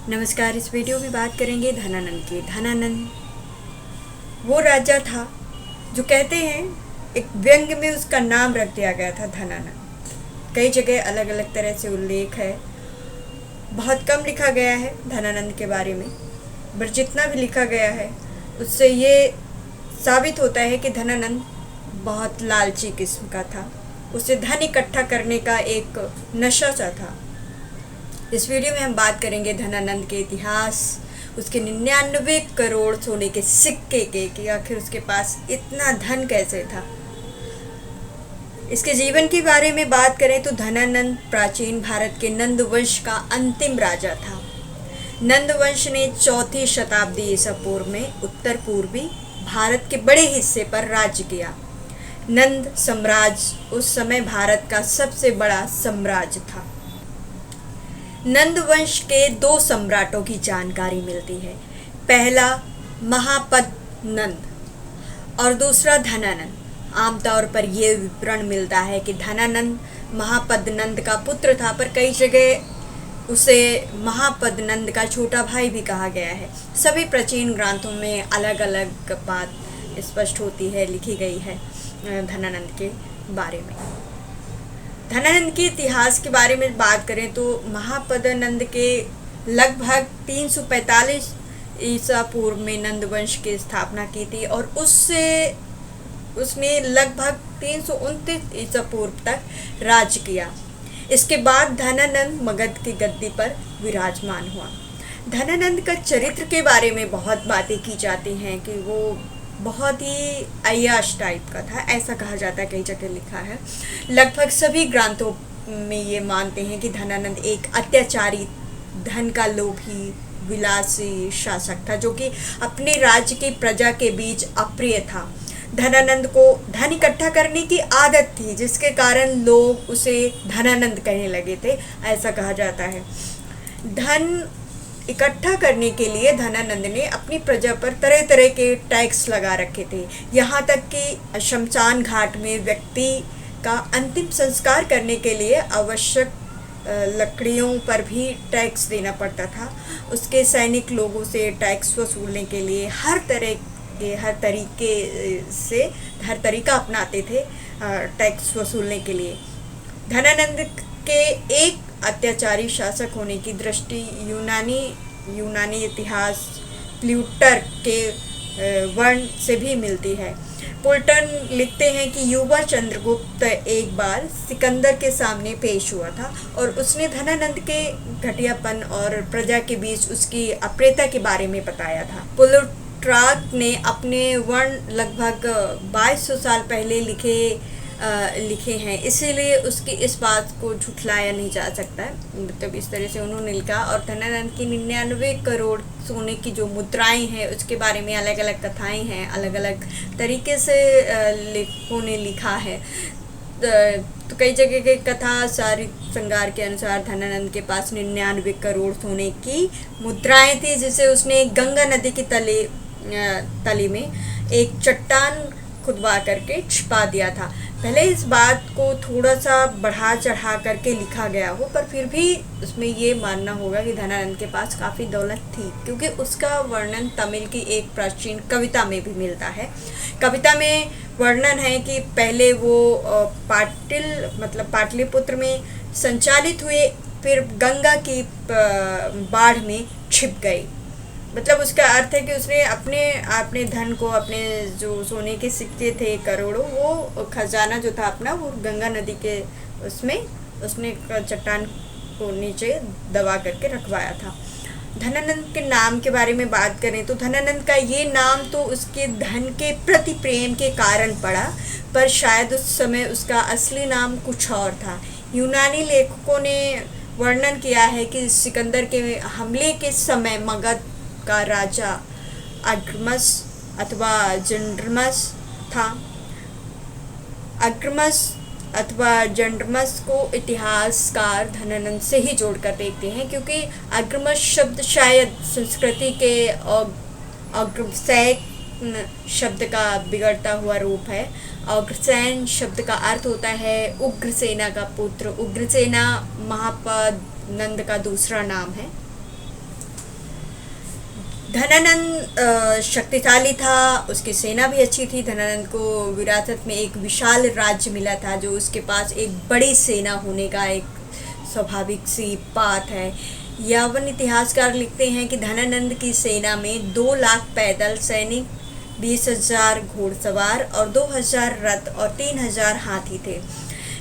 नमस्कार। इस वीडियो में बात करेंगे धनानंद की। धनानंद वो राजा था जो कहते हैं एक व्यंग्य में उसका नाम रख दिया गया था धनानंद। कई जगह अलग अलग तरह से उल्लेख है, बहुत कम लिखा गया है धनानंद के बारे में, पर जितना भी लिखा गया है उससे ये साबित होता है कि धनानंद बहुत लालची किस्म का था। उसे धन इकट्ठा करने का एक नशा सा था। इस वीडियो में हम बात करेंगे धनानंद के इतिहास, उसके 99 करोड़ सोने के सिक्के के, कि आखिर उसके पास इतना धन कैसे था। इसके जीवन के बारे में बात करें तो धनानंद प्राचीन भारत के नंद वंश का अंतिम राजा था। नंद वंश ने 4वीं शताब्दी ईसा पूर्व में उत्तर पूर्वी भारत के बड़े हिस्से पर राज्य किया। नंद साम्राज्य उस समय भारत का सबसे बड़ा साम्राज्य था। नंद वंश के 2 सम्राटों की जानकारी मिलती है, पहला महापद नंद और दूसरा धनानंद। आमतौर पर यह विवरण मिलता है कि धनानंद महापद नंद का पुत्र था, पर कई जगह उसे महापद नंद का छोटा भाई भी कहा गया है। सभी प्राचीन ग्रंथों में अलग अलग बात स्पष्ट होती है, लिखी गई है धनानंद के बारे में। धनानंद के इतिहास के बारे में बात करें तो महापदानंद के लगभग 345 ईसा पूर्व में नंद वंश की स्थापना की थी और उसने लगभग 329 ईसा पूर्व तक राज किया। इसके बाद धनानंद मगध की गद्दी पर विराजमान हुआ। धनानंद का चरित्र के बारे में बहुत बातें की जाती हैं कि वो बहुत ही अय्याश टाइप का था, ऐसा कहा जाता है, कई जगह लिखा है। लगभग सभी ग्रंथों में ये मानते हैं कि धनानंद एक अत्याचारी, धन का लोभी, विलासी शासक था जो कि अपने राज्य की प्रजा के बीच अप्रिय था। धनानंद को धन इकट्ठा करने की आदत थी, जिसके कारण लोग उसे धनानंद कहने लगे थे, ऐसा कहा जाता है। धन इकट्ठा करने के लिए धनानंद ने अपनी प्रजा पर तरह तरह के टैक्स लगा रखे थे। यहाँ तक कि शमशान घाट में व्यक्ति का अंतिम संस्कार करने के लिए आवश्यक लकड़ियों पर भी टैक्स देना पड़ता था। उसके सैनिक लोगों से टैक्स वसूलने के लिए हर तरीका अपनाते थे टैक्स वसूलने के लिए। धनानंद के एक अत्याचारी शासक होने की दृष्टि यूनानी इतिहास प्लूटर्क के वर्ण से भी मिलती है। पुलटन लिखते हैं कि युवा चंद्रगुप्त एक बार सिकंदर के सामने पेश हुआ था और उसने धनानंद के घटियापन और प्रजा के बीच उसकी अप्रियता के बारे में बताया था। प्लूटर्क ने अपने वर्ण लगभग 2200 साल पहले लिखे हैं, इसीलिए उसकी इस बात को झुठलाया नहीं जा सकता है। मतलब इस तरह से उन्होंने लिखा। और धनानंद की 99 करोड़ सोने की जो मुद्राएं हैं उसके बारे में अलग अलग कथाएं हैं, अलग अलग तरीके से लेखकों ने लिखा है। तो कई जगह की कथा सारी श्रृंगार के अनुसार धनानंद के पास 99 करोड़ सोने की मुद्राएं थी, जिसे उसने गंगा नदी की तली में एक चट्टान खुदवा करके छिपा दिया था। भले इस बात को थोड़ा सा बढ़ा चढ़ा करके लिखा गया हो, पर फिर भी उसमें ये मानना होगा कि धनानंद के पास काफ़ी दौलत थी, क्योंकि उसका वर्णन तमिल की एक प्राचीन कविता में भी मिलता है। कविता में वर्णन है कि पहले वो पाटलिपुत्र में संचालित हुए, फिर गंगा की बाढ़ में छिप गई। मतलब उसका अर्थ है कि उसने अपने धन को, अपने जो सोने के सिक्के थे करोड़ों, वो खजाना जो था अपना, वो गंगा नदी के उसने चट्टान को नीचे दबा करके रखवाया था। धनानंद के नाम के बारे में बात करें तो धनानंद का ये नाम तो उसके धन के प्रति प्रेम के कारण पड़ा, पर शायद उस समय उसका असली नाम कुछ और था। यूनानी लेखकों ने वर्णन किया है कि सिकंदर के हमले के समय मगध का राजा अग्रमस अथवा जंड्रमस था। अग्रमस अथवा जंड्रमस को इतिहासकार धनानंद से ही जोड़कर देखते हैं, क्योंकि अग्रमस शब्द शायद संस्कृति के अग्रसैन शब्द का बिगड़ता हुआ रूप है। अग्रसैन शब्द का अर्थ होता है उग्रसेना का पुत्र। उग्रसेना महापद नंद का दूसरा नाम है। धनानंद शक्तिशाली था, उसकी सेना भी अच्छी थी। धनानंद को विरासत में एक विशाल राज्य मिला था, जो उसके पास एक बड़ी सेना होने का एक स्वाभाविक सी बात है। यवन इतिहासकार लिखते हैं कि धनानंद की सेना में 2 लाख पैदल सैनिक, 20,000 घोड़सवार और 2,000 रथ और 3,000 हाथी थे।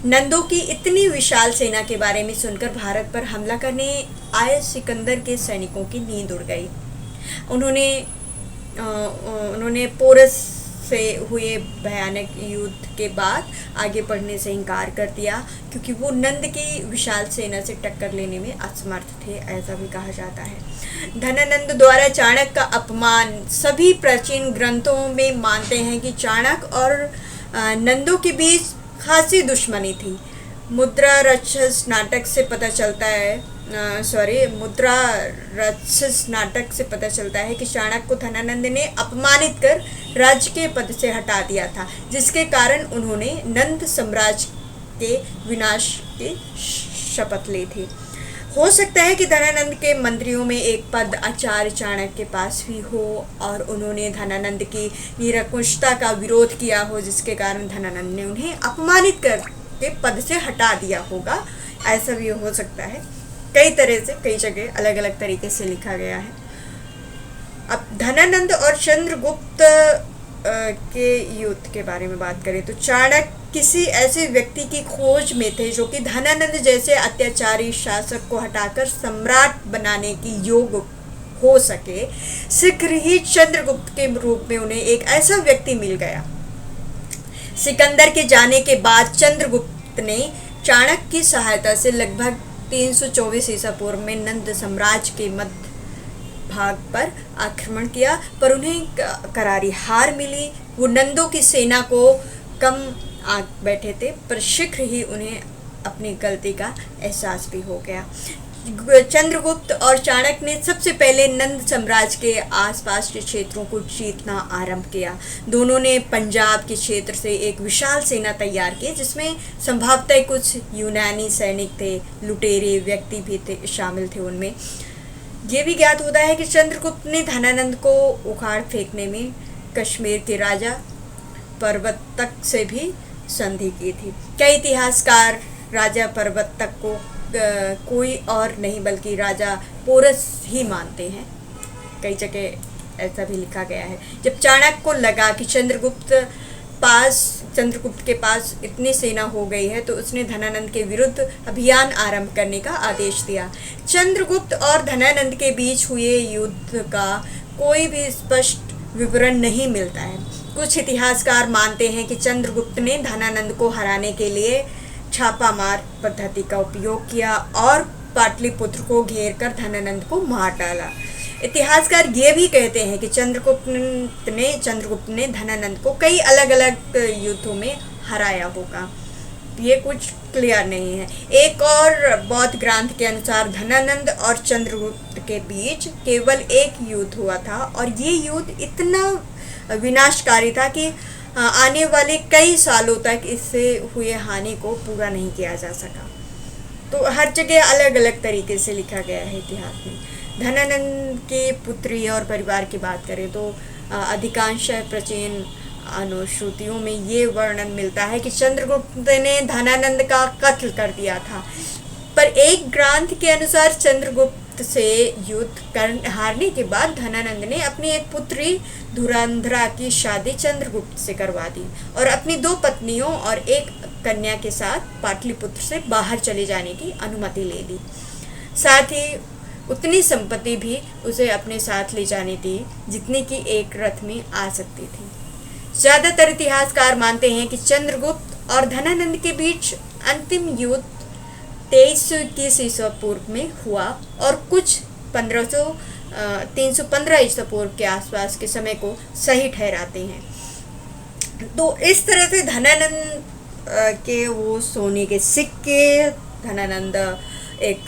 नंदों की इतनी विशाल सेना के बारे में सुनकर भारत पर हमला करने आए सिकंदर के सैनिकों की नींद उड़ गई। उन्होंने पोरस से हुए भयानक युद्ध के बाद आगे बढ़ने से इनकार कर दिया, क्योंकि वो नंद की विशाल सेना से टक्कर लेने में असमर्थ थे, ऐसा भी कहा जाता है। धनानंद द्वारा चाणक्य का अपमान, सभी प्राचीन ग्रंथों में मानते हैं कि चाणक्य और नंदों के बीच खासी दुश्मनी थी। मुद्रा राक्षस नाटक से पता चलता है कि चाणक्य को धनानंद ने अपमानित कर राज्य के पद से हटा दिया था, जिसके कारण उन्होंने नंद साम्राज्य के विनाश की शपथ ली थी। हो सकता है कि धनानंद के मंत्रियों में एक पद आचार्य चाणक्य के पास भी हो और उन्होंने धनानंद की निरंकुशता का विरोध किया हो, जिसके कारण धनानंद ने उन्हें अपमानित करके पद से हटा दिया होगा, ऐसा भी हो सकता है। कई तरह से, कई जगह अलग अलग तरीके से लिखा गया है। अब धनानंद और चंद्रगुप्त के युद्ध के बारे में बात करें तो चाणक्य किसी ऐसे व्यक्ति की खोज में थे जो कि धनानंद जैसे अत्याचारी शासक को हटाकर सम्राट बनाने की योग्य हो सके। शीघ्र ही चंद्रगुप्त के रूप में उन्हें एक ऐसा व्यक्ति मिल गया। सिकंदर के जाने के बाद चंद्रगुप्त ने चाणक्य की सहायता से लगभग 324 ईसा पूर्व में नंद साम्राज्य के मध्य भाग पर आक्रमण किया, पर उन्हें करारी हार मिली। वो नंदों की सेना को कम आंक बैठे थे, पर शीघ्र ही उन्हें अपनी गलती का एहसास भी हो गया। चंद्रगुप्त और चाणक्य ने सबसे पहले नंद साम्राज्य के आसपास के क्षेत्रों को जीतना आरंभ किया। दोनों ने पंजाब के क्षेत्र से एक विशाल सेना तैयार की, जिसमें संभवतः कुछ यूनानी सैनिक थे, लुटेरे व्यक्ति भी थे, शामिल थे। उनमें ये भी ज्ञात होता है कि चंद्रगुप्त ने धनानंद को उखाड़ फेंकने में कश्मीर के राजा परवत्तक से भी संधि की थी। कई इतिहासकार राजा परवत्तक को कोई और नहीं बल्कि राजा पोरस ही मानते हैं। कई जगह ऐसा भी लिखा गया है। जब चाणक्य को लगा कि चंद्रगुप्त के पास इतनी सेना हो गई है, तो उसने धनानंद के विरुद्ध अभियान आरंभ करने का आदेश दिया। चंद्रगुप्त और धनानंद के बीच हुए युद्ध का कोई भी स्पष्ट विवरण नहीं मिलता है। कुछ इतिहासकार मानते हैं कि चंद्रगुप्त ने धनानंद को हराने के लिए छापामार पद्धति का उपयोग किया और पाटलिपुत्र को घेर कर धनानंद को मार डाला। इतिहासकार ये भी कहते हैं कि चंद्रगुप्त ने धनानंद को कई अलग अलग युद्धों में हराया होगा। ये कुछ क्लियर नहीं है। एक और बौद्ध ग्रंथ के अनुसार धनानंद और चंद्रगुप्त के बीच केवल एक युद्ध हुआ था, और ये युद्ध इतना विनाशकारी था कि आने वाले कई सालों तक इससे हुए हानि को पूरा नहीं किया जा सका। तो हर जगह अलग अलग तरीके से लिखा गया है इतिहास में। धनानंद के पुत्री और परिवार की बात करें तो अधिकांश प्राचीन अनुश्रुतियों में ये वर्णन मिलता है कि चंद्रगुप्त ने धनानंद का कत्ल कर दिया था, पर एक ग्रंथ के अनुसार चंद्रगुप्त से युद्ध हारने के बाद धनानंद ने अपनी एक पुत्री धुरंधरा की शादी चंद्रगुप्त से करवा दी और अपनी 2 पत्नियों और एक कन्या के साथ पाटलिपुत्र से बाहर चले जाने की अनुमति ले ली। साथ ही उतनी संपत्ति भी उसे अपने साथ ले जाने दी जितनी कि एक रथ में आ सकती थी। ज़्यादातर इतिहासकार मानते हैं कि चंद्रगुप्त और धनानंद के बीच अंतिम युद्ध 2321 ईसा पूर्व में हुआ और कुछ 315 ईसा पूर्व के आसपास के समय को सही ठहराते हैं। तो इस तरह से धनानंद के वो सोने के सिक्के, धनानंद एक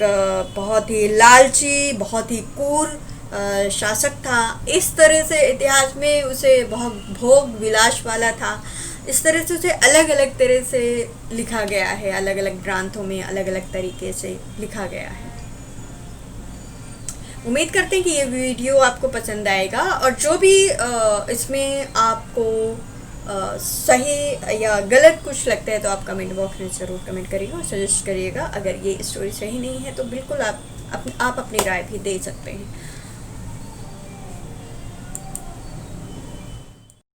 बहुत ही लालची, बहुत ही क्रूर शासक था। इस तरह से इतिहास में उसे बहुत भोग विलास वाला था। इस तरह से उसे अलग अलग तरह से लिखा गया है, अलग अलग ग्रंथों में अलग अलग तरीके से लिखा गया है। उम्मीद करते हैं कि ये वीडियो आपको पसंद आएगा, और जो भी इसमें आपको सही या गलत कुछ लगता है तो आप कमेंट बॉक्स में ज़रूर कमेंट करिएगा और सजेस्ट करिएगा। अगर ये स्टोरी सही नहीं है तो बिल्कुल आप अपनी राय भी दे सकते हैं।